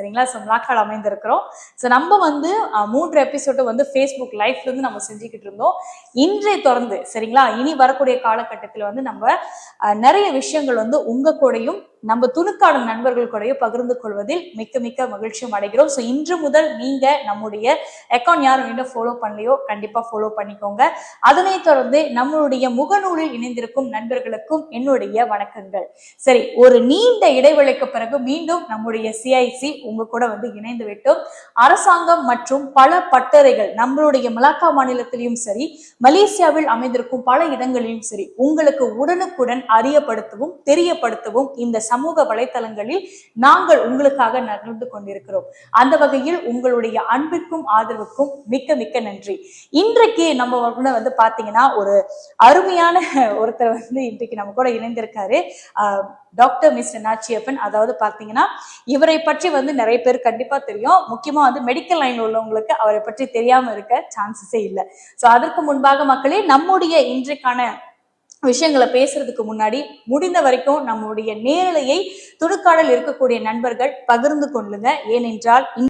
சரிங்களா. So மிளாக்கால் அமைந்திருக்கிறோம். So நம்ம வந்து 3 எபிசோடு வந்து ஃபேஸ்புக் லைவ்ல இருந்து நம்ம செஞ்சுக்கிட்டு இருந்தோம். இன்றைய தொடர்ந்து சரிங்களா, இனி வரக்கூடிய காலகட்டத்தில் வந்து நம்ம நிறைய விஷயங்கள் வந்து உங்க கூடயும் நம்ம துணுக்காடும் நண்பர்கள் கூடயும் பகிர்ந்து கொள்வதில் மிக்க மிக்க மகிழ்ச்சியும் அடைகிறோம். ஸோ இன்று முதல் நீங்க நம்முடைய அக்கௌண்ட் யாரும் இன்னும் ஃபாலோ பண்ணலையோ கண்டிப்பா ஃபாலோ பண்ணிக்கோங்க. அதனை தொடர்ந்து நம்மளுடைய முகநூலில் இணைந்திருக்கும் நண்பர்களுக்கும் என்னுடைய வணக்கங்கள். சரி, ஒரு நீண்ட இடைவெளிக்கு பிறகு மீண்டும் நம்முடைய சிஐசி உங்க கூட வந்து இணைந்து விட்டோம். அரசாங்கம் மற்றும் பல பட்டறைகள் நம்மளுடைய மலாக்கா மாநிலத்திலும் சரி, மலேசியாவில் அமைந்திருக்கும் பல இடங்களிலும் சரி, உங்களுக்கு உடனுக்குடன் அறியப்படுத்தவும் தெரியப்படுத்தவும் இந்த சமூக வலைத்தளங்களில் நாங்கள் உங்களுக்காக நடந்து கொண்டிருக்கிறோம். அந்த வகையில் உங்களுடைய அன்பிற்கும் ஆதரவுக்கும் மிக்க மிக்க நன்றி. இன்றைக்கு நம்ம வந்து பாத்தீங்கன்னா ஒரு அருமையான ஒருத்தர் வந்து இன்றைக்கு நம்ம கூட இணைந்திருக்காரு. Doctor mister Natchiappan. அதாவது பாத்தீங்கன்னா இவரை பற்றி வந்து நிறைய பேர் கண்டிப்பா தெரியும். முக்கியமா வந்து மெடிக்கல் லைன்ல உள்ளவங்களுக்கு அவரை பற்றி தெரியாம இருக்க சான்சஸே இல்லை. ஸோ அதற்கு முன்பாக மக்களே, நம்முடைய இன்றைக்கான விஷயங்களை பேசுறதுக்கு முன்னாடி முடிந்த வரைக்கும் நம்முடைய நேரலையை துணுக்காடல் இருக்கக்கூடிய நண்பர்கள் பகிர்ந்து கொள்ளுங்க. ஏனென்றால்